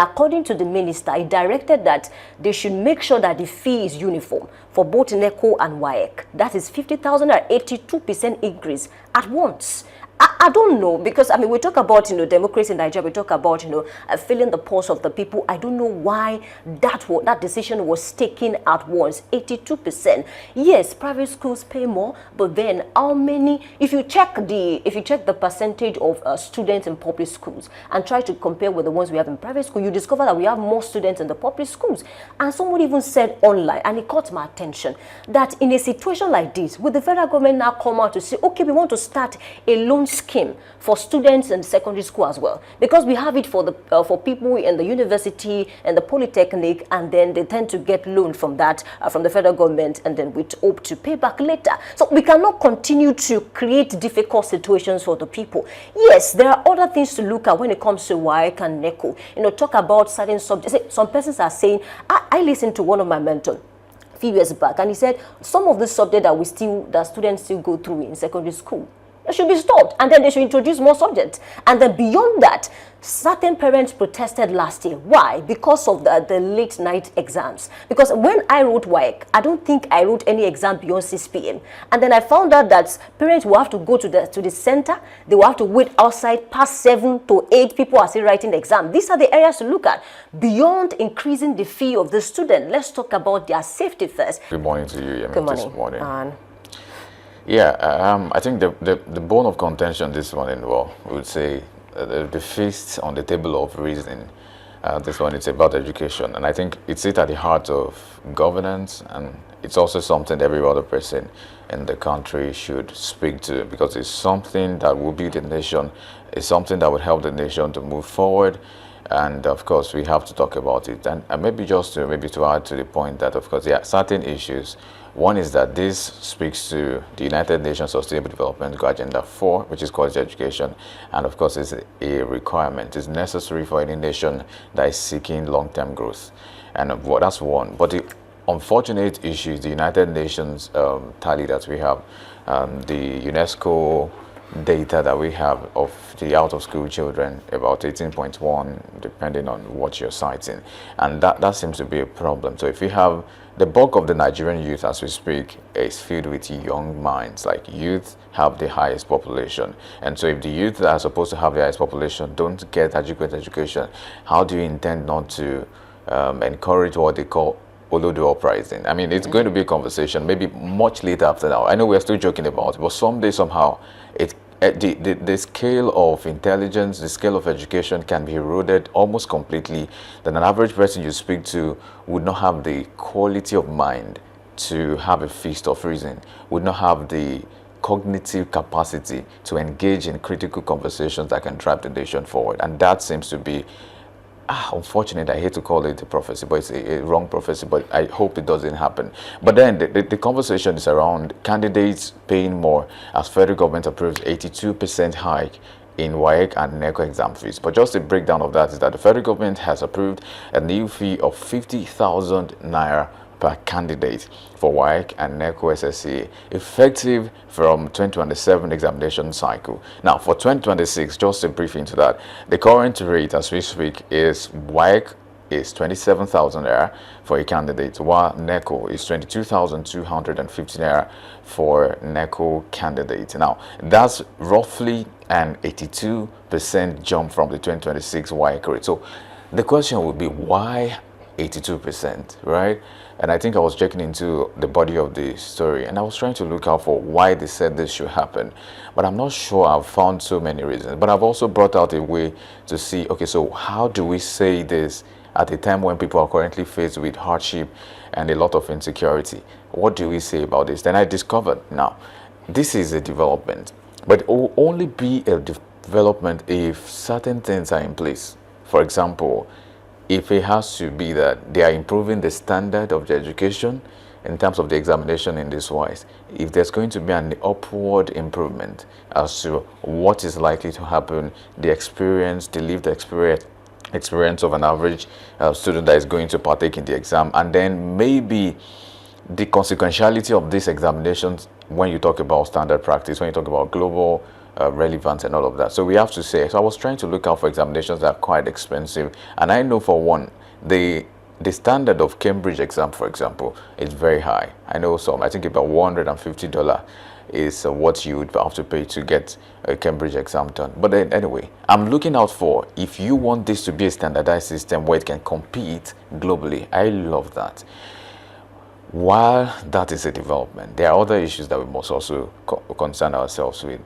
According to the minister, he directed that they should make sure that the fee is uniform for both NECO and WAEC. That is 50,000 or 82% increase at once. I don't know, because I mean, we talk about, you know, democracy in Nigeria, we talk about, you know, filling the pulse of the people. I don't know why that decision was taken at once. 82%. Yes, private schools pay more, but then how many? If you check the percentage of students in public schools and try to compare with the ones we have in private school, you discover that we have more students in the public schools. And someone even said online, and it caught my attention, that in a situation like this, would the federal government now come out to say, okay, we want to start a loan scheme for students in secondary school as well, because we have it for the for people in the university and the polytechnic, and then they tend to get loan from that from the federal government, and then we hope to pay back later. So we cannot continue to create difficult situations for the people. Yes, there are other things to look at when it comes to WAEC and NECO. You know, talk about certain subjects. Some persons are saying, I listened to one of my mentors a few years back, and he said some of the subjects that students still go through in secondary school, it should be stopped, and then they should introduce more subjects. And then beyond that, certain parents protested last year. Why? Because of the late night exams. Because when I wrote WAEC, I don't think I wrote any exam beyond 6 p.m. And then I found out that parents will have to go to the center. They will have to wait outside past 7 to 8. People are still writing the exam. These are the areas to look at. Beyond increasing the fee of the student, let's talk about their safety first. Good morning to you. Good morning. This morning. Yeah, I think the bone of contention this morning, well, we would say the feast on the table of reasoning. This one, it's about education, and I think it's at the heart of governance, and it's also something every other person in the country should speak to, because it's something that will build the nation. It's something that would help the nation to move forward. And of course, we have to talk about it. And maybe just to add to the point that, of course, there are certain issues. One is that this speaks to the United Nations Sustainable Development Goal Agenda 4, which is quality education. And of course, it's a requirement. It's necessary for any nation that is seeking long-term growth. And that's one. But the unfortunate issue is the United Nations tally that we have, the UNESCO data that we have of the out-of-school children, about 18.1, depending on what you're citing. And that seems to be a problem. So if you have the bulk of the Nigerian youth as we speak is filled with young minds, like youth have the highest population. And so if the youth that are supposed to have the highest population don't get adequate education, how do you intend not to encourage what they call Olodo uprising? I mean, it's going to be a conversation maybe much later after now. I know we're still joking about it, but someday somehow the scale of intelligence, the scale of education can be eroded almost completely. Then an average person you speak to would not have the quality of mind to have a feast of reason, would not have the cognitive capacity to engage in critical conversations that can drive the nation forward. And that seems to be unfortunate. I hate to call it a prophecy, but it's a wrong prophecy, but I hope it doesn't happen. But then the conversation is around candidates paying more, as federal government approves 82% hike in WAEC and NECO exam fees. But just a breakdown of that is that the federal government has approved a new fee of 50,000 naira per candidate for WAEC and NECO SSCA, effective from 2027 examination cycle. Now, for 2026, just a brief into that, the current rate as we speak is WAEC is 27,000 naira for a candidate, while NECO is 22,250 naira for NECO candidate. Now, that's roughly an 82% jump from the 2026 WAEC rate. So the question would be, why 82%, right? And I think I was checking into the body of the story, and I was trying to look out for why they said this should happen, but I'm not sure I've found so many reasons. But I've also brought out a way to see, okay, so how do we say this at a time when people are currently faced with hardship and a lot of insecurity? What do we say about this? Then I discovered, now, this is a development, but it will only be a development if certain things are in place. For example, if it has to be that they are improving the standard of the education in terms of the examination in this wise, if there's going to be an upward improvement as to what is likely to happen, the experience, the lived experience of an average student that is going to partake in the exam, and then maybe the consequentiality of these examinations when you talk about standard practice, when you talk about global relevant and all of that. So we have to say, so I was trying to look out for examinations that are quite expensive. And I know for one, the standard of Cambridge exam, for example, is very high. I know some, I think about $150 is what you would have to pay to get a Cambridge exam done. But then anyway, I'm looking out for, if you want this to be a standardized system where it can compete globally, I love that. While that is a development, there are other issues that we must also concern ourselves with.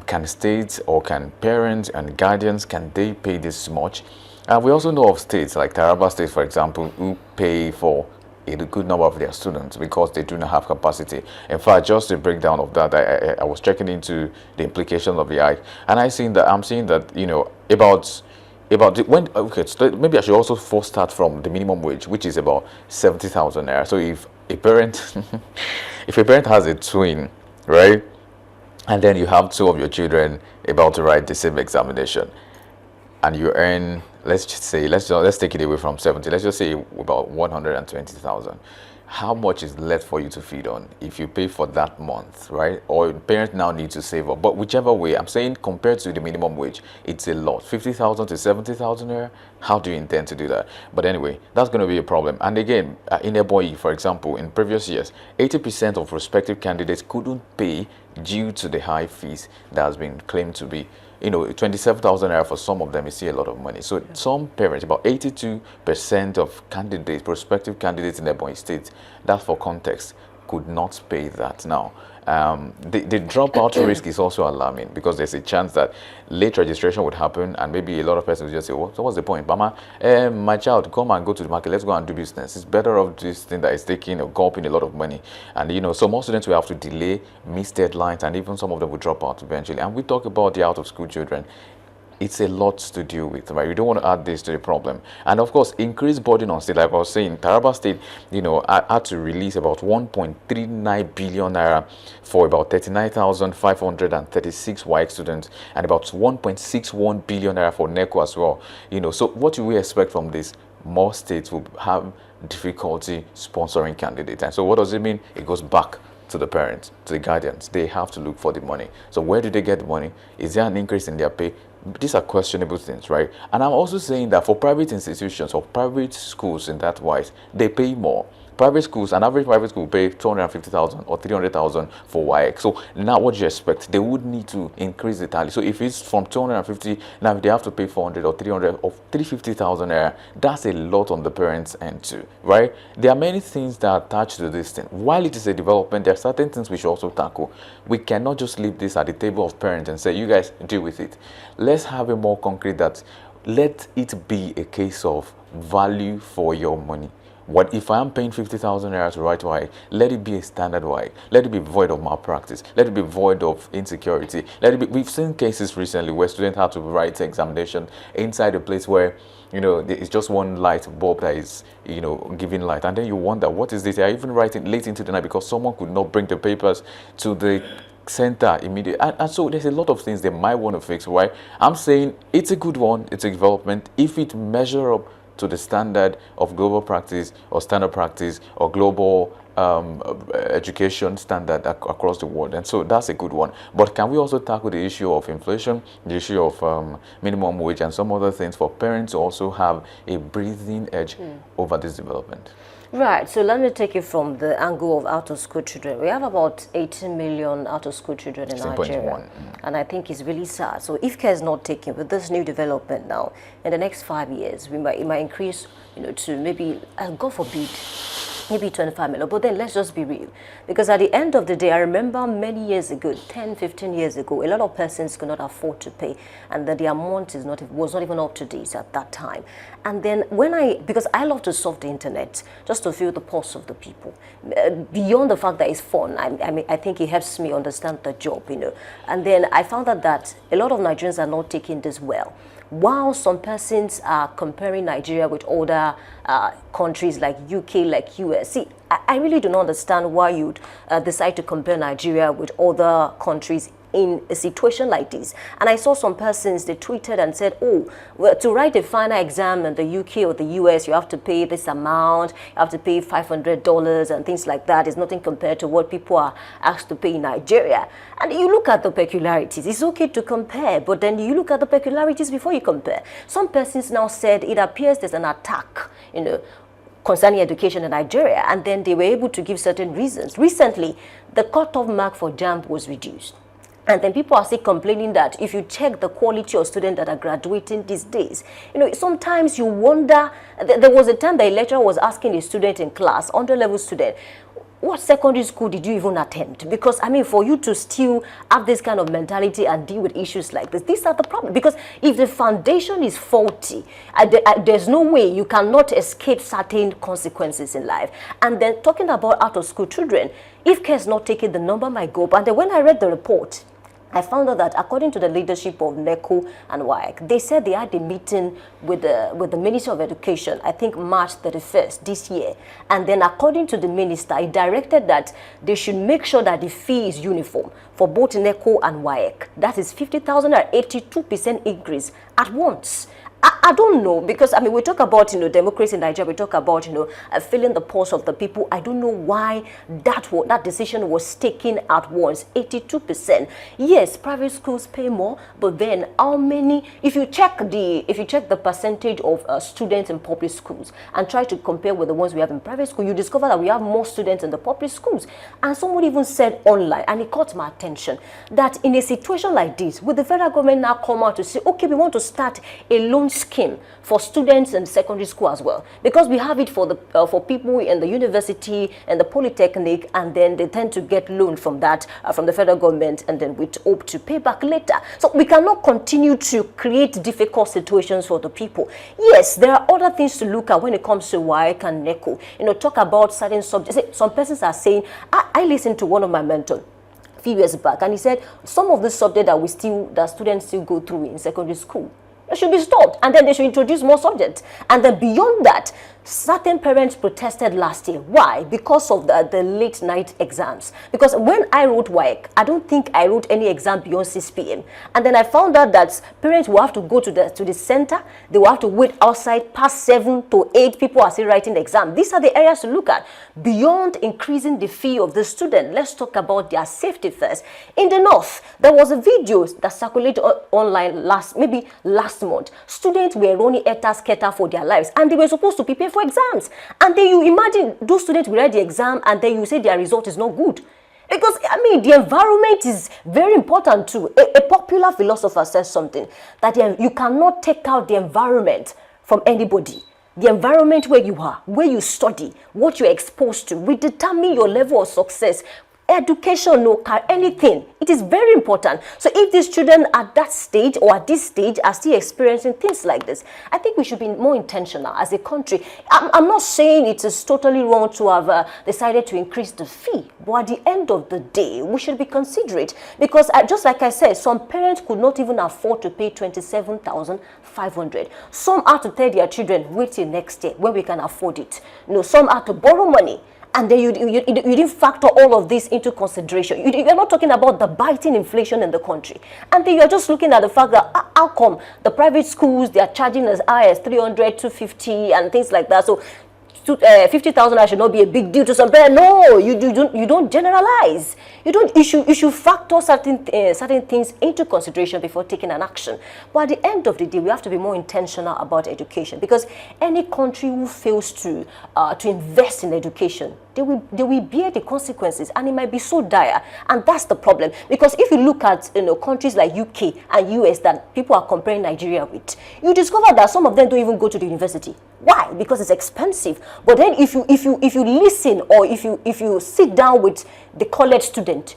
Can states or can parents and guardians, can they pay this much? We also know of states like Taraba State, for example, who pay for a good number of their students because they do not have capacity. In fact, just a breakdown of that, I was checking into the implications of the WAEC, and I'm seeing that, you know, okay, so maybe I should also first start from the minimum wage, which is about 70,000 naira. So if a parent if a parent has a twin, right, and then you have two of your children about to write the same examination, and you earn, let's take it away from 70, let's just say about 120,000. How much is left for you to feed on if you pay for that month, right? Or parents now need to save up. But whichever way, I'm saying compared to the minimum wage, it's a lot. 50,000 to 70,000 naira. How do you intend to do that? But anyway, that's going to be a problem. And again, in Ebonyi, for example, in previous years, 80% of prospective candidates couldn't pay due to the high fees that has been claimed to be, you know, 27,000 naira for some of them is still a lot of money. So some parents, about 82% of candidates, prospective candidates in Ebonyi State, that's for context, could not pay that. Now, the dropout risk is also alarming because there's a chance that late registration would happen and maybe a lot of persons will just say, well, so what's the point? Mama, my child, come and go to the market. Let's go and do business. It's better off this thing that is taking or gulping a lot of money. And, you know, so most students will have to delay, miss deadlines, and even some of them will drop out eventually. And we talk about the out-of-school children. It's a lot to deal with, right? You don't want to add this to the problem. And of course, increased burden on state. Like I was saying, Taraba State, you know, had to release about 1.39 billion naira for about 39,536 WAEC students and about 1.61 billion naira for NECO as well. You know, so what do we expect from this? More states will have difficulty sponsoring candidates. And so what does it mean? It goes back to the parents, to the guardians. They have to look for the money. So where do they get the money? Is there an increase in their pay? These are questionable things, right? And I'm also saying that for private institutions or private schools in that wise, they pay more. Private schools, an average private school pay 250,000 or 300,000 for WAEC. So now what do you expect? They would need to increase the tally. So if it's from 250, now if they have to pay 400 or 300 or 350,000, that's a lot on the parents' end too, right? There are many things that are attached to this thing. While it is a development, there are certain things we should also tackle. We cannot just leave this at the table of parents and say, you guys deal with it. Let's have a more concrete that let it be a case of value for your money. What if I am paying 50,000 naira to write WAEC? Let it be a standard WAEC. Let it be void of malpractice. Let it be void of insecurity. Let it be. We've seen cases recently where students had to write examination inside a place where, you know, it's just one light bulb that is, you know, giving light, and then you wonder what is this? They're even writing late into the night because someone could not bring the papers to the center immediately. And so there's a lot of things they might want to fix. Why? I'm saying it's a good one. It's a development if it measure up to the standard of global practice or standard practice or global education standard across the world. And so that's a good one. But can we also tackle the issue of inflation, the issue of minimum wage and some other things for parents to also have a breathing edge over this development? Right, so let me take it from the angle of out-of-school children. We have about 18 million out-of-school children in Nigeria, and I think it's really sad. So if care is not taken with this new development now, in the next 5 years, it might increase, you know, to maybe, God forbid, maybe 25 million. But then let's just be real. Because at the end of the day, I remember many years ago, 10, 15 years ago, a lot of persons could not afford to pay. And then the amount was not even up to date at that time. And then because I love to surf the internet, just to feel the pulse of the people. Beyond the fact that it's fun, I think it helps me understand the job, you know. And then I found out that a lot of Nigerians are not taking this well. While some persons are comparing Nigeria with other countries like UK, like US. See, I really do not understand why you'd decide to compare Nigeria with other countries in a situation like this. And I saw some persons, they tweeted and said, oh, well, to write a final exam in the UK or the US, you have to pay this amount, you have to pay $500 and things like that. It's nothing compared to what people are asked to pay in Nigeria. And you look at the peculiarities. It's okay to compare, but then you look at the peculiarities before you compare. Some persons now said it appears there's an attack, concerning education in Nigeria, and then they were able to give certain reasons. Recently, the cutoff mark for JAMB was reduced. And then people are still complaining that if you check the quality of students that are graduating these days, sometimes you wonder. There was a time the lecturer was asking a student in class, underlevel student, what secondary school did you even attend? Because, I mean, for you to still have this kind of mentality and deal with issues like this, these are the problems. Because if the foundation is faulty, there's no way you cannot escape certain consequences in life. And then talking about out-of-school children, if care is not taken, the number might go up. And then when I read the report, I found out that according to the leadership of NECO and WAEC, they said they had a meeting with the Minister of Education, I think March 31st this year. And then according to the minister, he directed that they should make sure that the fee is uniform for both NECO and WAEC. That is 50,000 or 82% increase at once. I don't know, because I mean, we talk about democracy in Nigeria, we talk about filling the pulse of the people. I don't know why that decision was taken at once. 82%. Yes, private schools pay more, but then how many? If you check the percentage of students in public schools and try to compare with the ones we have in private school, you discover that we have more students in the public schools. And someone even said online, and it caught my attention, that in a situation like this, would the federal government now come out to say, okay, we want to start a loan scheme for students in secondary school as well, because we have it for the for people in the university and the polytechnic, and then they tend to get loan from that from the federal government, and then we hope to pay back later. So we cannot continue to create difficult situations for the people. Yes, there are other things to look at when it comes to WAEC and NECO. Talk about certain subjects. Some persons are saying, I listened to one of my mentors a few years back, and he said some of the subjects that students still go through in secondary school, it should be stopped, and then they should introduce more subjects. And then beyond that, certain parents protested last year. Why? Because of the late night exams. Because when I wrote WAEC, I don't think I wrote any exam beyond 6 p.m. And then I found out that parents will have to go to the center. They will have to wait outside past 7 to 8. People are still writing the exam. These are the areas to look at. Beyond increasing the fee of the student, let's talk about their safety first. In the north, there was a video that circulated online last month. Students were running eta for their lives, and they were supposed to prepare for exams. And then you imagine those students will write the exam, and then you say their result is not good. Because, I mean, the environment is very important too. A popular philosopher says something, that you cannot take out the environment from anybody. The environment where you are, where you study, what you're exposed to, will determine your level of success. Education, no car, anything. It is very important. So if these children at that stage or at this stage are still experiencing things like this, I think we should be more intentional as a country. I'm not saying it is totally wrong to have decided to increase the fee, but at the end of the day, we should be considerate, because just like I said, some parents could not even afford to pay 27,500. Some had to tell their children, wait till next year when we can afford it. Some had to borrow money. And then you didn't factor all of this into consideration. You're not talking about the biting inflation in the country. And then you're just looking at the fact that how come the private schools, they are charging as high as 300, 250 and things like that. So 50,000 should not be a big deal to some parents. No, you don't generalize. You should factor certain things into consideration before taking an action. But at the end of the day, we have to be more intentional about education, because any country who fails to invest in education, they will bear the consequences, and it might be so dire. And that's the problem, because if you look at countries like UK and US that people are comparing Nigeria with, you discover that some of them don't even go to the university. Why? Because it's expensive. But then if you listen, or if you sit down with the college student,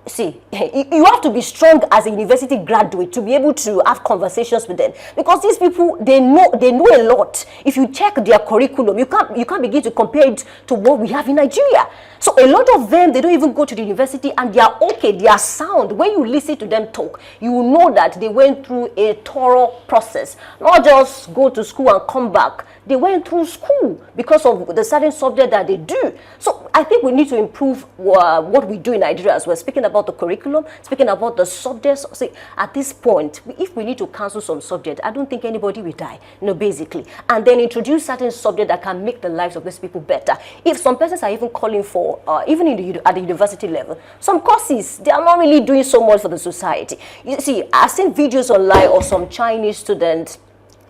see, you have to be strong as a university graduate to be able to have conversations with them, because these people, they know a lot. If you check their curriculum, you can't begin to compare it to what we have in Nigeria. So a lot of them, they don't even go to the university, and they are okay, they are sound. When you listen to them talk, you will know that they went through a thorough process, not just go to school and come back. They went through school because of the certain subject that they do. So I think we need to improve what we do in Nigeria as well. Speaking about the curriculum, speaking about the subjects. See, at this point, if we need to cancel some subject, I don't think anybody will die, basically. And then introduce certain subject that can make the lives of these people better. If some persons are even calling for, even at the university level, some courses, they are not really doing so much for the society. You see, I've seen videos online of some Chinese students,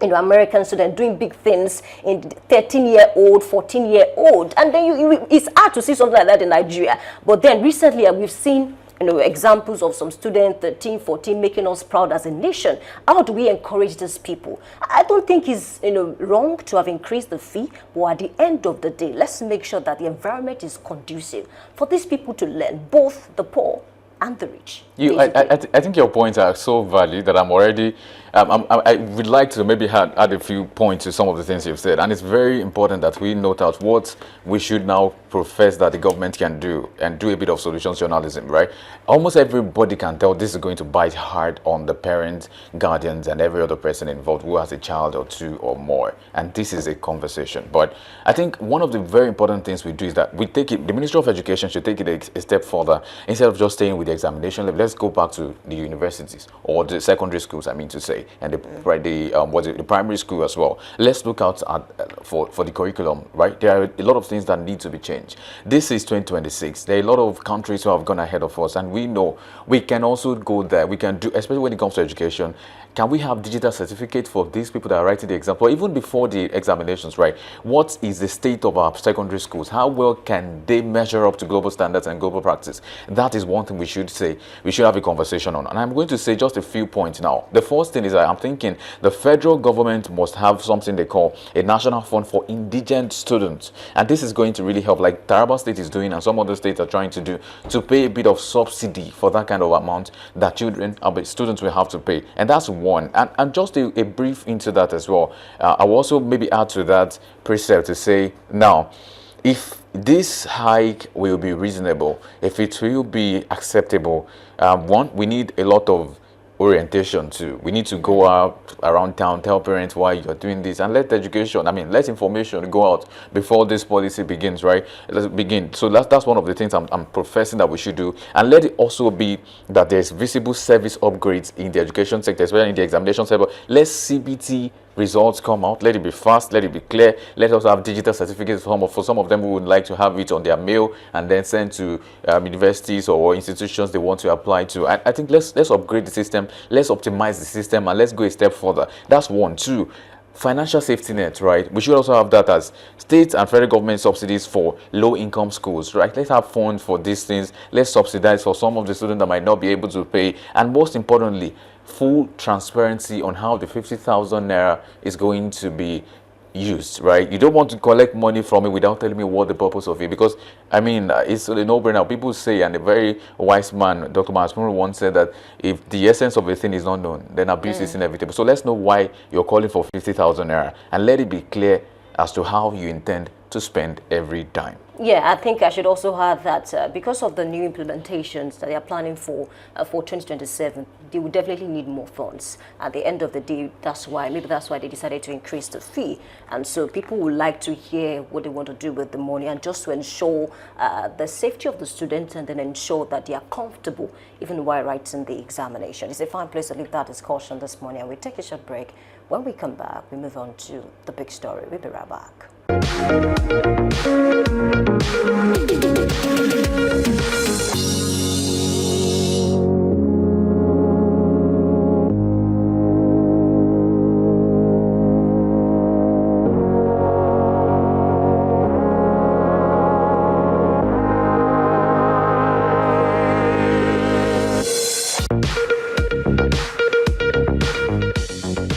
American student doing big things in 13-year-old, 14-year-old, and then it's hard to see something like that in Nigeria. But then recently we've seen examples of some students 13, 14 making us proud as a nation. How do we encourage these people? I don't think it's wrong to have increased the fee, but at the end of the day, let's make sure that the environment is conducive for these people to learn, both the poor and the rich. I think your points are so valid that I'm already, I would like to maybe add a few points to some of the things you've said. And it's very important that we note out what we should now profess that the government can do, and do a bit of solutions journalism, right? Almost everybody can tell this is going to bite hard on the parents, guardians, and every other person involved who has a child or two or more. And this is a conversation. But I think one of the very important things we do is that we take it, the Ministry of Education should take it a step further. Instead of just staying with the examination level, let's go back to the universities or the secondary schools, I mean to say, and the primary school as well. Let's look out at, for the curriculum, right? There are a lot of things that need to be changed. This is 2026. There are a lot of countries who have gone ahead of us, and we know we can also go there. We can do, especially when it comes to education. Can we have digital certificate for these people that are writing the exam, or even before the examinations, right? What is the state of our secondary schools? How well can they measure up to global standards and global practice? That is one thing we should say. We should have a conversation on. And I'm going to say just a few points now. The first thing is that I'm thinking the federal government must have something they call a national fund for indigent students. And this is going to really help, like Taraba State is doing and some other states are trying to do, to pay a bit of subsidy for that kind of amount that students will have to pay. And that's one. And just a brief into that as well. I will also maybe add to that precept to say, now, if this hike will be reasonable, if it will be acceptable, one, we need a lot of orientation too. We need to go out around town, tell parents why you're doing this, and let information go out before this policy begins, right? Let's begin. So that's one of the things I'm professing that we should do. And let it also be that there's visible service upgrades in the education sector, especially in the examination sector. Let CBT results come out, let it be fast, let it be clear. Let us have digital certificates for some of them who would like to have it on their mail and then send to universities or institutions they want to apply to. I think let's upgrade the system, let's optimize the system, and let's go a step further. That's one. Two, financial safety net, right? We should also have that as state and federal government subsidies for low-income schools, right? Let's have funds for these things. Let's subsidize for some of the students that might not be able to pay. And most importantly, full transparency on how the 50,000 naira is going to be used, right? You don't want to collect money from it without telling me what the purpose of it, because I mean it's a no-brainer. People say, and a very wise man, Dr. Masmuru, once said that if the essence of a thing is not known, then abuse is inevitable. So let's know why you're calling for 50,000 naira, and let it be clear as to how you intend to spend every dime. Yeah, I think I should also add that because of the new implementations that they are planning for 2027, they will definitely need more funds. At the end of the day, that's why they decided to increase the fee. And so people would like to hear what they want to do with the money, and just to ensure the safety of the students, and then ensure that they are comfortable even while writing the examination. It's a fine place to leave that discussion this morning, and we take a short break. When we come back, we move on to the big story. We'll be right back.